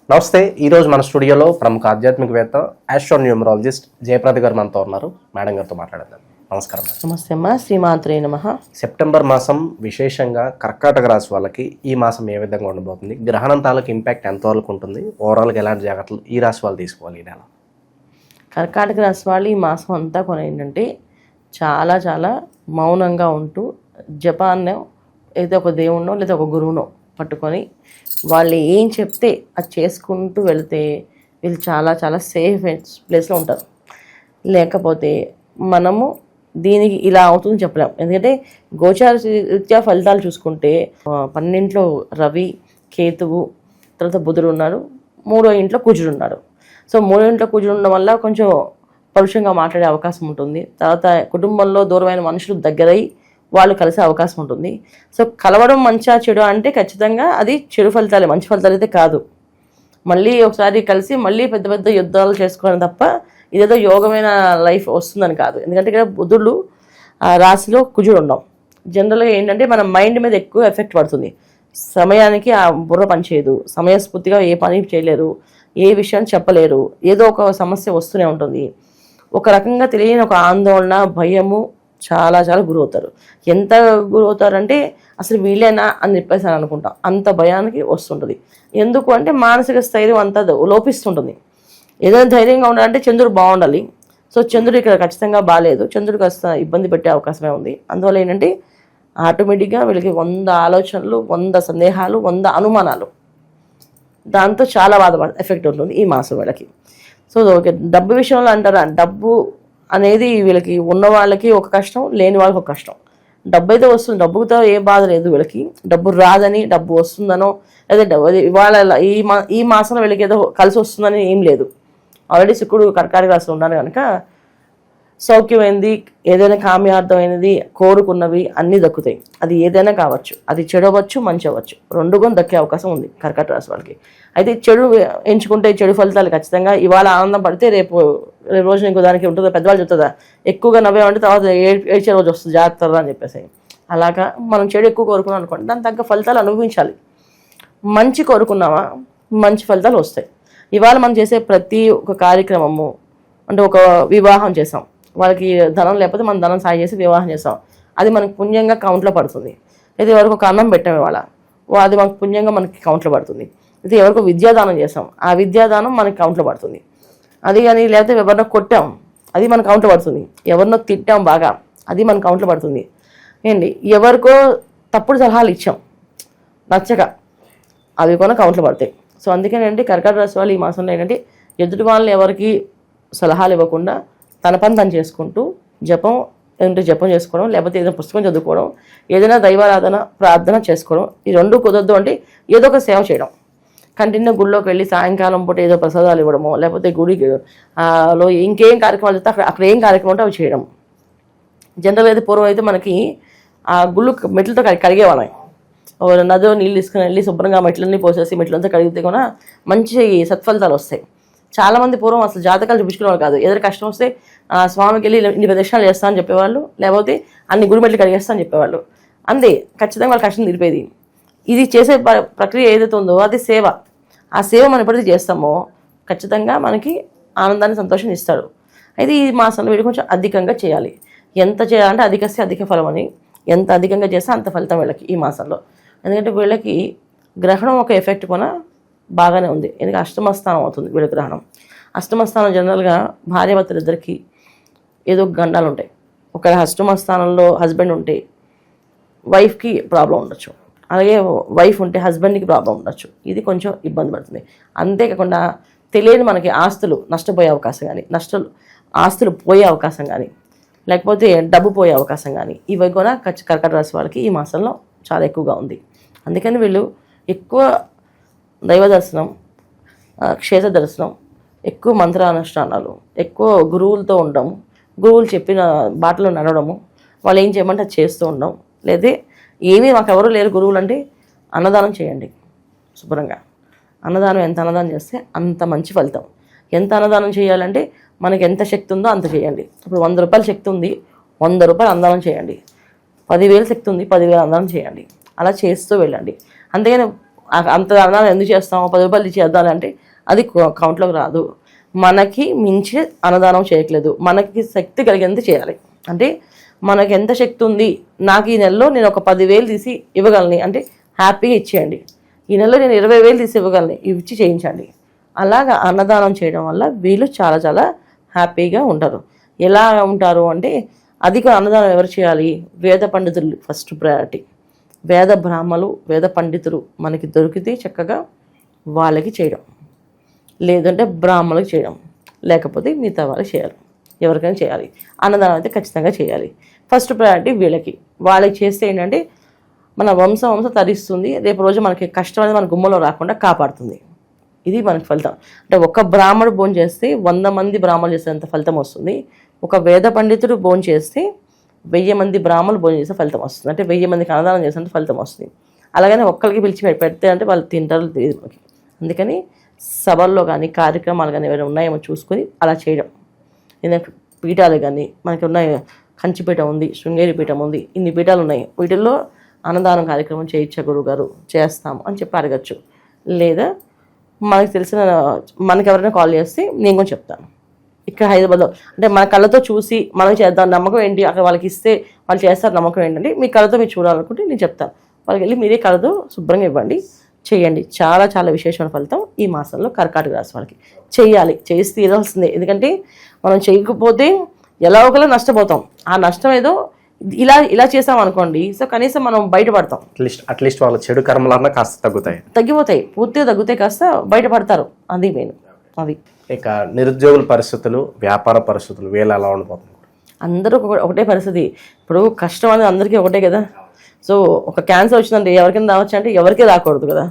నమస్తే. ఈరోజు మన స్టూడియోలో ప్రముఖ ఆధ్యాత్మికవేత్త ఆస్ట్రోన్యూమరాలజిస్ట్ జయప్రద గారు మనతో ఉన్నారు. మేడం గారితో మాట్లాడదాం. నమస్కారం మేడం. నమస్తే అమ్మా. శ్రీమాత్రే నమః. సెప్టెంబర్ మాసం విశేషంగా కర్కాటక రాశి వాళ్ళకి ఈ మాసం ఏ విధంగా ఉండబోతుంది, గ్రహణం తాలూకు ఇంపాక్ట్ ఎంతవరకు ఉంటుంది, ఓవరాల్గా ఎలాంటి జాగ్రత్తలు ఈ రాశి వాళ్ళు తీసుకోవాలి ఈ నెల? కర్కాటక రాశి వాళ్ళు ఈ మాసం అంతా కూడా ఏంటంటే చాలా చాలా మౌనంగా ఉంటూ జపాన్ని ఏదో ఒక దేవుణ్ణో లేదా ఒక గురువునో పట్టుకొని వాళ్ళు ఏం చెప్తే అది చేసుకుంటూ వెళితే వీళ్ళు చాలా చాలా సేఫ్ ప్లేస్లో ఉంటారు. లేకపోతే మనము దీనికి ఇలా అవుతుందని చెప్పలేం. ఎందుకంటే గోచార రీత్యా ఫలితాలు చూసుకుంటే 12లో రవి, కేతువు, తర్వాత బుధుడు ఉన్నారు, 3వ ఇంట్లో కుజుడు ఉన్నారు. సో 3వ ఇంట్లో కుజుడు ఉండడం వల్ల కొంచెం పరుషంగా మాట్లాడే అవకాశం ఉంటుంది. తర్వాత కుటుంబంలో దూరమైన మనుషులు దగ్గరై వాళ్ళు కలిసే అవకాశం ఉంటుంది. సో కలవడం మంచిగా చెడు అంటే ఖచ్చితంగా అది చెడు ఫలితాలే, మంచి ఫలితాలు అయితే కాదు. మళ్ళీ ఒకసారి కలిసి మళ్ళీ పెద్ద పెద్ద యుద్ధాలు చేసుకోవడం తప్ప ఇదేదో యోగమైన లైఫ్ వస్తుందని కాదు. ఎందుకంటే ఇక్కడ బుధుడు రాశిలో కుజుడు ఉన్నాం. జనరల్గా ఏంటంటే మన మైండ్ మీద ఎక్కువ ఎఫెక్ట్ పడుతుంది. సమయానికి ఆ బుర్ర పనిచేయదు, సమయస్ఫూర్తిగా ఏ పని చేయలేరు, ఏ విషయాన్ని చెప్పలేరు, ఏదో ఒక సమస్య వస్తూనే ఉంటుంది. ఒక రకంగా తెలియని ఒక ఆందోళన, భయము చాలా చాలా గురవుతారు. ఎంత గురవుతారంటే అసలు వీళ్ళేనా అని చెప్పేసి అని అనుకుంటాం, అంత భయానికి వస్తుంటుంది. ఎందుకు అంటే మానసిక స్థైర్యం అంతా లోపిస్తుంటుంది. ఏదైనా ధైర్యంగా ఉండాలంటే చంద్రుడు బాగుండాలి. సో చంద్రుడు ఇక్కడ ఖచ్చితంగా బాగాలేదు, చంద్రుడు కాస్త ఇబ్బంది పెట్టే అవకాశమే ఉంది. అందువల్ల ఏంటంటే ఆటోమేటిక్గా వీళ్ళకి 100 ఆలోచనలు, 100 సందేహాలు, 100 అనుమానాలు, దాంతో చాలా ఎఫెక్ట్ ఉంటుంది ఈ మాసం వీళ్ళకి. సో ఓకే, డబ్బు విషయంలో అంటారా, డబ్బు అనేది వీళ్ళకి ఉన్న వాళ్ళకి ఒక కష్టం, లేని వాళ్ళకి ఒక కష్టం. డబ్బు అయితే వస్తుంది, డబ్బుతో ఏ బాధ లేదు వీళ్ళకి. డబ్బు రాదని, డబ్బు వస్తుందనో లేదా ఇవాళ ఈ మాసంలో వీళ్ళకి ఏదో కలిసి వస్తుందని ఏం లేదు. ఆల్రెడీ శుక్రుడు కర్కాటక రాశిలో ఉన్నాడు కనుక సౌఖ్యమైనది, ఏదైనా కామ్యార్థమైనది, కోరుకున్నవి అన్నీ దక్కుతాయి. అది ఏదైనా కావచ్చు, అది చెడు అవ్వచ్చు, మంచి అవ్వచ్చు, రెండు కూడా దక్కే అవకాశం ఉంది కర్కాటక రాశి వాళ్ళకి. అయితే చెడు ఎంచుకుంటే చెడు ఫలితాలు ఖచ్చితంగా. ఇవాళ ఆనందం పడితే రేపు రోజు ఇంకో దానికి ఉంటుందా, పెద్దవాళ్ళు చెప్తుందా, ఎక్కువగా నవ్వేమంటే తర్వాత ఏడ్చే రోజు వస్తుంది, జాగ్రత్త అని చెప్పేసి. అలాగా మనం చెడు ఎక్కువ కోరుకున్నాం అనుకోండి, దాని తగ్గ ఫలితాలు అనుభవించాలి. మంచి కోరుకున్నామా, మంచి ఫలితాలు వస్తాయి. ఇవాళ మనం చేసే ప్రతి ఒక్క కార్యక్రమము, అంటే ఒక వివాహం చేసాం, వాళ్ళకి ధనం లేకపోతే మనం ధనం సాయం చేసి వివాహం చేస్తాం, అది మనకి పుణ్యంగా కౌంట్లో పడుతుంది. అయితే ఎవరికి ఒక అన్నం పెట్టాము ఇవాళ, అది మనకు పుణ్యంగా మనకి కౌంట్లో పడుతుంది. అయితే ఎవరికి విద్యాదానం చేస్తాం, ఆ విద్యాదానం మనకి కౌంట్లో పడుతుంది. అది కానీ లేకపోతే ఎవరినో కొట్టాం, అది మన కౌంట్లో పడుతుంది. ఎవరినో తిట్టాం బాగా, అది మన కౌంట్లో పడుతుంది. ఏంటి, ఎవరికో తప్పుడు సలహాలు ఇచ్చాం నచ్చక, అవి కూడా కౌంట్లో పడతాయి. సో అందుకేనంటే కర్కాటక రాశి వాళ్ళు ఈ మాసంలో ఏంటంటే ఎదుటి వాళ్ళని ఎవరికి సలహాలు ఇవ్వకుండా తన పని తను చేసుకుంటూ జపం చేసుకోవడం, లేకపోతే ఏదైనా పుస్తకం చదువుకోవడం, ఏదైనా దైవారాధన ప్రార్థన చేసుకోవడం, ఈ రెండు కుదరదు అంటే ఏదో ఒక సేవ చేయడం. కంటిన్యూ గుడిలోకి వెళ్ళి సాయంకాలం పూట ఏదో ప్రసాదాలు ఇవ్వడమో, లేకపోతే గుడికి లో ఇంకేం కార్యక్రమాలు చేస్తే అక్కడ ఏం కార్యక్రమం ఉంటే అవి చేయడం. జనరల్గా అయితే పూర్వం అయితే మనకి ఆ గుళ్ళు మెట్లతో కడిగేవాళ్ళం. నదిలో నీళ్ళు తీసుకుని వెళ్ళి శుభ్రంగా మెట్లన్నీ పోసేసి మెట్లంతా కడిగితే కూడా మంచి సత్ఫలితాలు వస్తాయి. చాలామంది పూర్వం అసలు జాతకాలు చూపించుకునేవాళ్ళు కాదు. ఏదైనా కష్టం వస్తే స్వామికి వెళ్ళి ఇన్ని ప్రదక్షిణాలు చేస్తా అని చెప్పేవాళ్ళు, లేకపోతే అన్ని గుడి మెట్లు కడిగేస్తా అని చెప్పేవాళ్ళు. అంతే, ఖచ్చితంగా వాళ్ళ కష్టం తీరిపోయేది. ఇది చేసే ప్రక్రియ ఏదైతే ఉందో అది సేవ. ఆ సేవ మనం ఎప్పుడైతే చేస్తామో ఖచ్చితంగా మనకి ఆనందాన్ని, సంతోషం ఇస్తాడు. అయితే ఈ మాసంలో వీళ్ళు కొంచెం అధికంగా చేయాలి. ఎంత చేయాలంటే అధికస్తే అధిక ఫలం అని, ఎంత అధికంగా చేస్తే అంత ఫలితం వీళ్ళకి ఈ మాసంలో. ఎందుకంటే వీళ్ళకి గ్రహణం ఒక ఎఫెక్ట్ కూడా బాగానే ఉంది. ఎందుకంటే అష్టమస్థానం అవుతుంది వీళ్ళ గ్రహణం. అష్టమస్థానం జనరల్గా భార్యాభర్తలిద్దరికీ ఏదో గండాలు ఉంటాయి. ఒక అష్టమస్థానంలో హస్బెండ్ ఉంటే వైఫ్కి ప్రాబ్లం ఉండొచ్చు, అలాగే వైఫ్ ఉంటే హస్బెండ్కి ప్రాబ్లం ఉండొచ్చు. ఇది కొంచెం ఇబ్బంది పడుతుంది. అంతేకాకుండా తెలియని మనకి ఆస్తులు నష్టపోయే అవకాశం కానీ, ఆస్తులు పోయే అవకాశం కానీ, లేకపోతే డబ్బు పోయే అవకాశం కానీ, ఇవి కూడా కర్కాటక రాశి వాళ్ళకి ఈ మాసంలో చాలా ఎక్కువగా ఉంది. అందుకని వీళ్ళు ఎక్కువ దైవ దర్శనం, క్షేత్ర దర్శనం, ఎక్కువ మంత్రానుష్ఠానాలు, ఎక్కువ గురువులతో ఉండడం, గురువులు చెప్పిన బాటలో నడవడము, వాళ్ళు ఏం చేయమంటే అది చేస్తూ ఉండడం. లేదా ఏమీ మాకెవరూ లేరు గురువులు అంటే అన్నదానం చేయండి శుభ్రంగా. అన్నదానం ఎంత అన్నదానం చేస్తే అంత మంచి ఫలితం. ఎంత అన్నదానం చేయాలంటే మనకి ఎంత శక్తి ఉందో అంత చేయండి. ఇప్పుడు 100 రూపాయల శక్తి ఉంది, 100 రూపాయలు అన్నదానం చేయండి. 10,000 శక్తి ఉంది, 10,000 అన్నదానం చేయండి. అలా చేస్తూ వెళ్ళండి. అంతేగాని అంత అన్నదానం ఎందుకు చేస్తాం, 10 రూపాయలు ఇచ్చి చేద్దాం అంటే అది కౌంట్లోకి రాదు. మనకి మించి అన్నదానం చేయట్లేదు, మనకి శక్తి కలిగేంత చేయాలి. అంటే మనకి ఎంత శక్తి ఉంది, నాకు ఈ నెలలో నేను ఒక 10,000 తీసి ఇవ్వగలని అంటే హ్యాపీగా ఇచ్చేయండి. ఈ నెలలో నేను 20,000 తీసి ఇవ్వగలని ఇచ్చి చేయించండి. అలాగా అన్నదానం చేయడం వల్ల వీళ్ళు చాలా చాలా హ్యాపీగా ఉంటారు. ఎలా ఉంటారు అంటే అధిక అన్నదానం ఎవరు చేయాలి, వేద పండితులు ఫస్ట్ ప్రయారిటీ. వేద బ్రాహ్మలు, వేద పండితులు మనకి దొరికితే చక్కగా వాళ్ళకి చేయడం, లేదంటే బ్రాహ్మణులకు చేయడం, లేకపోతే మిగతా వాళ్ళకి చేయాలి. ఎవరికైనా చేయాలి. అన్నదానం అయితే ఖచ్చితంగా చేయాలి. ఫస్ట్ ప్రయారిటీ వీళ్ళకి. వాళ్ళకి చేస్తే ఏంటంటే మన వంశం తరిస్తుంది. రేపు రోజు మనకి కష్టం అనేది మన గుమ్మలో రాకుండా కాపాడుతుంది. ఇది మనకి ఫలితం. అంటే ఒక బ్రాహ్మడు భోజనం చేస్తే 100 మంది బ్రాహ్మణులు చేసేంత ఫలితం వస్తుంది. ఒక వేద పండితుడు భోజనం చేస్తే 1000 మంది బ్రాహ్మణులు భోజనం చేసే ఫలితం వస్తుంది. అంటే 1000 మందికి అన్నదానం చేసేంత ఫలితం వస్తుంది. అలాగనే ఒక్కరికి పిలిచి పెడితే అంటే వాళ్ళు తింటారు తెలియదు మనకి. అందుకని సభల్లో కానీ కార్యక్రమాలు కానీ ఏమైనా ఉన్నాయేమో చూసుకొని అలా చేయడం. ఎందుకంటే పీఠాలు కానీ మనకి ఉన్నాయి, కంచిపీఠం ఉంది, శృంగేరి పీఠం ఉంది, ఇన్ని పీఠాలు ఉన్నాయి. వీటిల్లో అన్నదానం కార్యక్రమం చేయించా గురువు గారు, చేస్తాము అని చెప్పి అడగచ్చు. లేదా మనకు తెలిసిన మనకి ఎవరైనా కాల్ చేస్తే నేను కూడా చెప్తాను. ఇక్కడ హైదరాబాద్లో అంటే మన కళ్ళతో చూసి మనం చేద్దాం నమ్మకం ఏంటి, అక్కడ వాళ్ళకి ఇస్తే వాళ్ళు చేస్తారు నమ్మకం ఏంటంటే మీ కళ్ళతో మీరు చూడాలనుకుంటే నేను చెప్తాను. వాళ్ళకి వెళ్ళి మీరే కళ్ళతో శుభ్రంగా ఇవ్వండి, చేయండి. చాలా చాలా విశేషమైన ఫలితం ఈ మాసంలో కర్కాటక రాశి వాళ్ళకి. చేయాలి, చేసి తీరాల్సిందే. ఎందుకంటే మనం చేయకపోతే ఎలా ఒకలా నష్టపోతాం. ఆ నష్టం ఏదో ఇలా చేసాం అనుకోండి, సో కనీసం మనం బయటపడతాం. అట్లీస్ట్ వాళ్ళ చెడు కర్మలన్నా కాస్త తగ్గిపోతాయి, పూర్తిగా తగ్గుతాయి, కాస్త బయటపడతారు. అది మెయిన్. అది ఇక నిరుద్యోగుల పరిస్థితులు, వ్యాపార పరిస్థితులు వీళ్ళు ఎలా ఉండిపోతుంది? అందరూ ఒకటే పరిస్థితి. ఇప్పుడు కష్టం అనేది అందరికీ ఒకటే కదా. సో ఒక క్యాన్సర్ వచ్చిందంటే ఎవరికైనా రావచ్చు అంటే ఎవరికీ రాకూడదు కదా.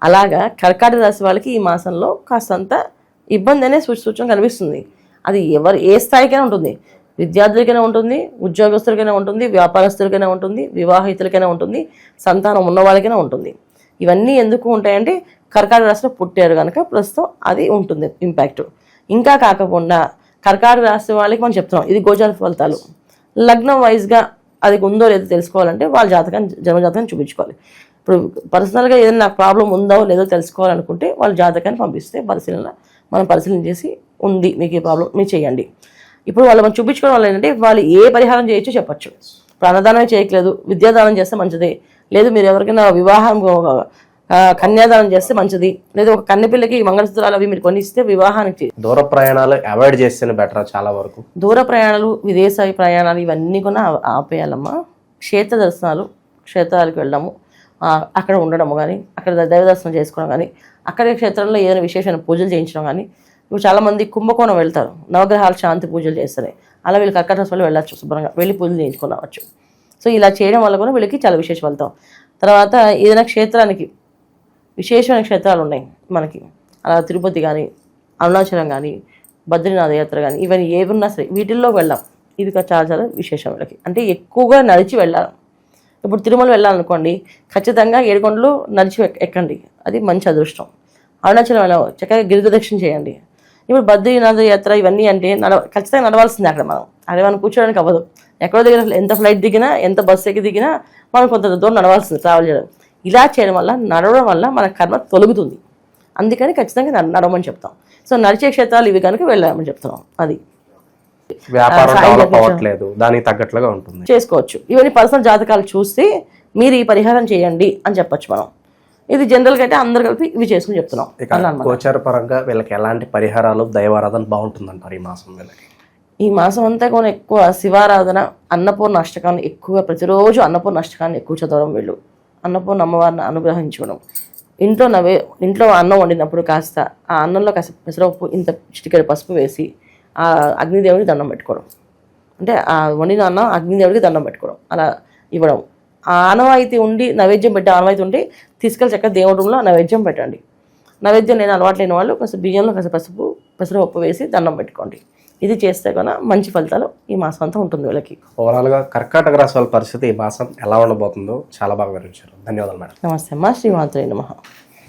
అలాగా కర్కాటక రాశి వాళ్ళకి ఈ మాసంలో కాస్తంత ఇబ్బంది అనే సూచన కనిపిస్తుంది. అది ఏ స్థాయికైనా ఉంటుంది. విద్యార్థులకైనా ఉంటుంది, ఉద్యోగస్తులకైనా ఉంటుంది, వ్యాపారస్తులకైనా ఉంటుంది, వివాహితులకైనా ఉంటుంది, సంతానం ఉన్న వాళ్ళకైనా ఉంటుంది. ఇవన్నీ ఎందుకు ఉంటాయంటే కర్కాటక రాశిలో పుట్టారు కనుక ప్రస్తుతం అది ఉంటుంది ఇంపాక్ట్. ఇంకా కాకుండా కర్కాటక రాశి వాళ్ళకి మనం చెప్తున్నాం ఇది గోచార ఫలితాలు. లగ్నం వైజ్గా అది ఉందో లేదో తెలుసుకోవాలంటే వాళ్ళ జన్మజాతకాన్ని చూపించుకోవాలి. ఇప్పుడు పర్సనల్గా ఏదైనా నాకు ప్రాబ్లం ఉందో లేదో తెలుసుకోవాలనుకుంటే వాళ్ళ జాతకాన్ని పంపిస్తే మనం పరిశీలన చేసి ఉంది మీకు ఈ ప్రాబ్లం మీరు చేయండి. ఇప్పుడు వాళ్ళు మనం చూపించుకోవడం వల్ల ఏంటంటే వాళ్ళు ఏ పరిహారం చేయొచ్చో చెప్పచ్చు. ఇప్పుడు అన్నదానమే చేయట్లేదు, విద్యాదానం చేస్తే మంచిది. లేదు మీరు ఎవరికైనా వివాహం కన్యాదానం చేస్తే మంచిది. లేదా ఒక కన్నెపిల్లకి మంగళసూత్రాలు అవి మీరు కొని ఇస్తే వివాహానికి. దూర ప్రయాణాలు అవాయిడ్ చేస్తేనే బెటర్. చాలా వరకు దూర ప్రయాణాలు, విదేశ ప్రయాణాలు ఇవన్నీ కూడా ఆపేయాలమ్మా. క్షేత్ర దర్శనాలు, క్షేత్రాలకు వెళ్ళడము, అక్కడ ఉండడము కానీ, అక్కడ దైవ దర్శనం చేసుకోవడం కానీ, అక్కడి క్షేత్రంలో ఏదైనా విశేషమైన పూజలు చేయించడం కానీ. ఇప్పుడు చాలామంది కుంభకోణం వెళ్తారు, నవగ్రహాల శాంతి పూజలు చేస్తారు. అలా వీళ్ళు కర్కాటక రాశి వాళ్ళు వెళ్ళచ్చు, శుభ్రంగా వెళ్ళి పూజలు చేయించుకొని రావచ్చు. సో ఇలా చేయడం వల్ల కూడా వీళ్ళకి చాలా విశేష ఫలితం. తర్వాత ఏదైనా క్షేత్రానికి విశేషమైన క్షేత్రాలు ఉన్నాయి మనకి, అలా తిరుపతి కానీ, అరుణాచలం కానీ, బద్రీనాథ యాత్ర కానీ, ఇవన్నీ ఏమున్నా సరే వీటిల్లో వెళ్ళాం. ఇది చాలా చాలా విశేషం వీళ్ళకి. అంటే ఎక్కువగా నడిచి వెళ్ళాలి. ఇప్పుడు తిరుమల వెళ్ళాలనుకోండి, ఖచ్చితంగా 7 కొండలు నడిచి ఎక్కండి, అది మంచి అదృష్టం. అరుణాచలం వెళ్ళాలి, చక్కగా గిరిప్రదక్షిణ చేయండి. ఇప్పుడు బద్రీనాథ యాత్ర ఇవన్నీ అంటే ఖచ్చితంగా నడవాల్సిందే. అక్కడ మనం కూర్చోడానికి అవ్వదు. ఎక్కడో దగ్గర ఎంత ఫ్లైట్ దిగినా, ఎంత బస్సు ఎక్కి దిగినా మనం కొంత దూరం నడవాల్సింది, ట్రావెల్ చేయడం. ఇలా చేయడం వల్ల, నడవడం వల్ల మన కర్మ తొలుగుతుంది. అందుకని ఖచ్చితంగా నడవమని చెప్తాం. సో నడిచే క్షేత్రాలు ఇవి కనుక వెళ్ళామని చెప్తున్నాం. అది దానికి తగ్గట్లుగా ఉంటుంది, చేసుకోవచ్చు. ఇవన్నీ పర్సనల్ జాతకాలు చూస్తే మీరు ఈ పరిహారం చేయండి అని చెప్పొచ్చు మనం. ఇది జనరల్గా అయితే అందరు కలిపి ఇవి చేసుకుని చెప్తున్నాం. గోచార పరంగా వీళ్ళకి ఎలాంటి పరిహారాలు, దైవారాధన బాగుంటుందంటారు ఈ మాసం? వీళ్ళకి ఈ మాసం అంతా కూడా ఎక్కువ శివారాధన, అన్నపూర్ణ అష్టకాన్ని ఎక్కువగా ప్రతిరోజు అన్నపూర్ణ అష్టకాన్ని ఎక్కువ చదవడం, వీళ్ళు అన్నపూర్ణ అమ్మవారిని అనుగ్రహించుకోవడం. ఇంట్లో అన్నం వండినప్పుడు కాస్త ఆ అన్నంలో కాస్త పెసరపప్పు, ఇంత చిటికెడు పసుపు వేసి ఆ అగ్నిదేవుడికి దండం పెట్టుకోవడం. అంటే ఆ వండిన అన్నం అగ్నిదేవుడికి దండం పెట్టుకోవడం, అలా ఇవ్వడం. ఆ ఆనవాయితీ ఉండి నైవేద్యం పెట్టే ఆనవాయితీ ఉంటే తీసుకెళ్ళి చక్కగా దేవుడి రూమ్లో నైవేద్యం పెట్టండి. నైవేద్యం నేను అలవాటు లేని వాళ్ళు కాస్త బియ్యంలో కాస్త పెసరపప్పు వేసి దండం పెట్టుకోండి. ఇది చేస్తే కన్నా మంచి ఫలితాలు ఈ మాసం అంతా ఉంటుంది వీళ్ళకి. ఓవరాల్గా కర్కాటక రాశి వాళ్ళ పరిస్థితి ఈ మాసం ఎలా ఉండబోతుందో చాలా బాగా వివరించారు. ధన్యవాదాలు మేడం. నమస్తే అమ్మా. శ్రీమాత్రే నమః.